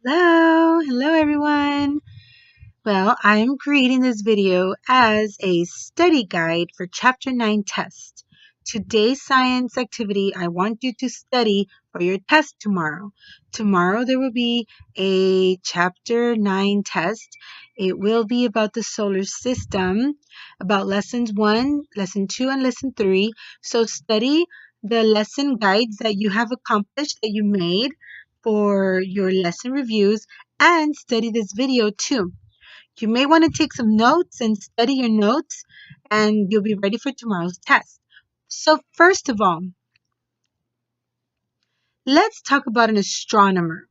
Hello everyone. Well, I am creating this video as a study guide for Chapter 9 test. Today's science activity I want you to study for your test tomorrow. Tomorrow there will be a Chapter 9 test. It will be about the solar system, about lessons 1, lesson 2, and lesson 3. So study the lesson guides that you have accomplished, that you made for your lesson reviews, and study this video too. You may want to take some notes and study your notes, and you'll be ready for tomorrow's test. So, first of all, let's talk about an astronomer.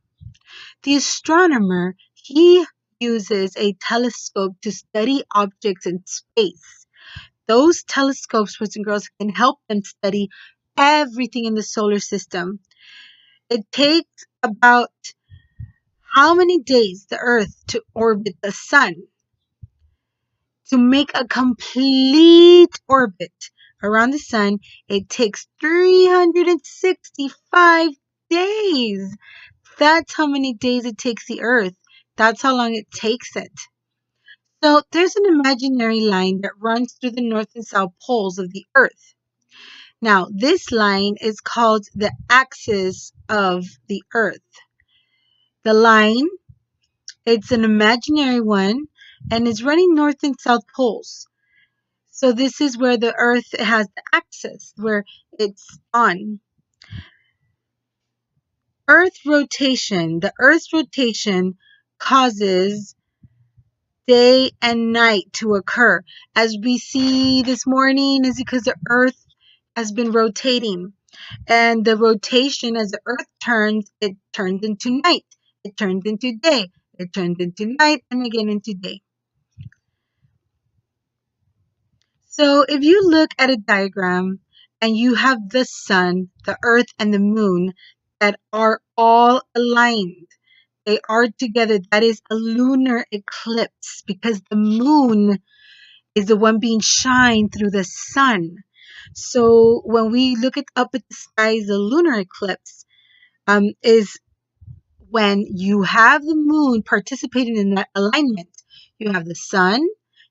The astronomer, he uses a telescope to study objects in space. Those telescopes, boys and girls, can help them study everything in the solar system. It takes about how many days the Earth to orbit the sun? To make a complete orbit around the sun, it takes 365 days. That's how many days it takes the Earth. That's how long it takes it. So there's an imaginary line that runs through the north and south poles of the Earth. Now, this line is called the axis of the Earth. The line, it's an imaginary one, and is running north and south poles. So this is where the Earth has the axis, where it's on. The Earth's rotation causes day and night to occur. As we see this morning is because the Earth has been rotating. And the rotation, as the Earth turns, it turns into night. It turns into day. It turns into night and again into day. So if you look at a diagram and you have the sun, the earth, and the moon that are all aligned, they are together. That is a lunar eclipse because the moon is the one being shined through the sun. So when we look up at the skies, the lunar eclipse is when you have the moon participating in that alignment. You have the sun,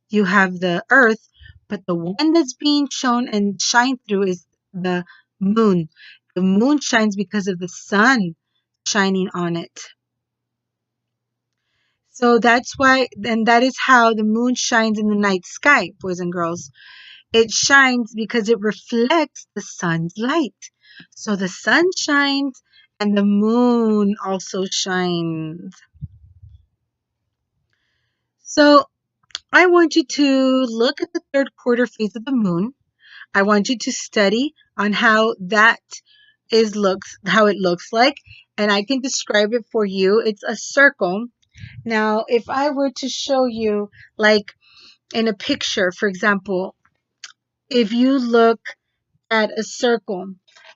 you have the earth, but the one that's being shown and shined through is the moon. The moon shines because of the sun shining on it. So that's why, and that is how the moon shines in the night sky, boys and girls. It shines because it reflects the sun's light. So the sun shines and the moon also shines. So I want you to look at the third quarter phase of the moon. I want you to study on how how it looks like, and I can describe it for you. It's a circle. Now, if I were to show you like in a picture, for example, if you look at a circle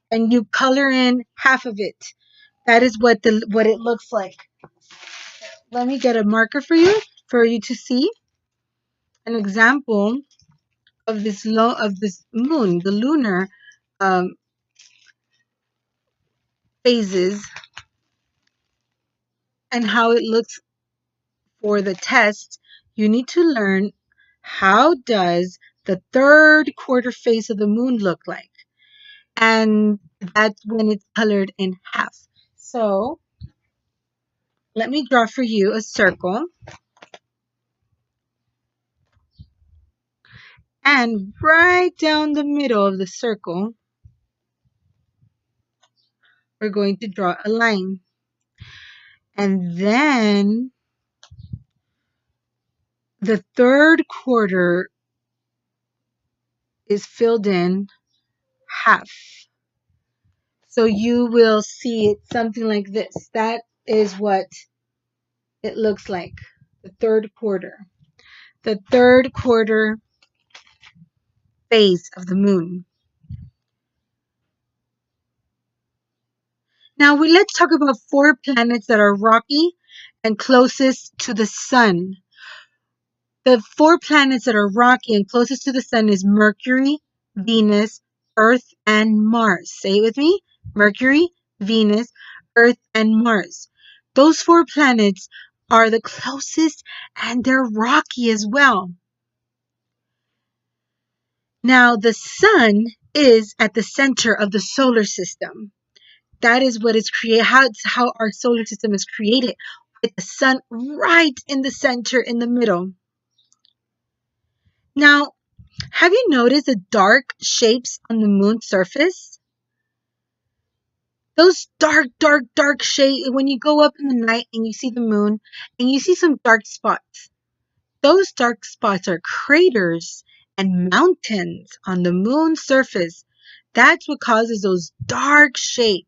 and you color in half of it, that is what it looks like. Let me get a marker for you to see an example of this moon, the lunar um, phases, and how it looks for the test. You need to learn how does the third quarter phase of the moon look like, and that's when it's colored in half. So let me draw for you a circle, and right down the middle of the circle we're going to draw a line, and then the third quarter is filled in half. So you will see it something like this. That is what it looks like, the third quarter. The third quarter phase of the moon. Now let's talk about 4 planets that are rocky and closest to the sun. The 4 planets that are rocky and closest to the sun is Mercury, Venus, Earth, and Mars. Say it with me. Mercury, Venus, Earth, and Mars. Those four planets are the closest and they're rocky as well. Now, the sun is at the center of the solar system. That is what is created, how our solar system is created, with the sun right in the center, in the middle. Now, have you noticed the dark shapes on the moon's surface? Those dark shades, when you go up in the night and you see the moon and you see some dark spots, those dark spots are craters and mountains on the moon's surface. That's what causes those dark shapes.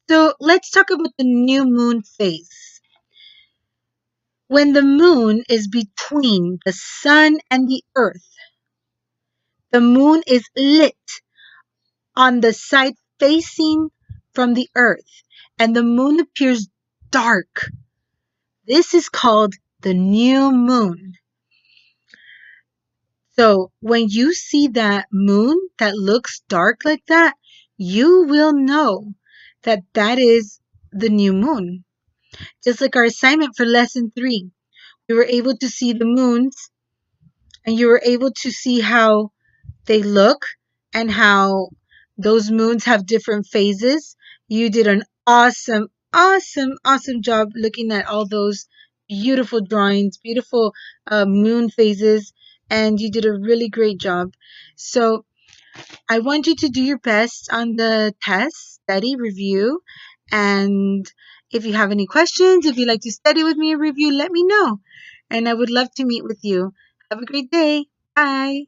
So let's talk about the new moon phase. When the moon is between the sun and the earth, the moon is lit on the side facing from the earth, and the moon appears dark. This is called the new moon. So when you see that moon that looks dark like that, you will know that that is the new moon. Just like our assignment for lesson 3, we were able to see the moons and you were able to see how they look and how those moons have different phases. You did an awesome job looking at all those beautiful drawings, beautiful moon phases, and you did a really great job. So I want you to do your best on the test, study, review, and if you have any questions, if you'd like to study with me or review, let me know. And I would love to meet with you. Have a great day. Bye.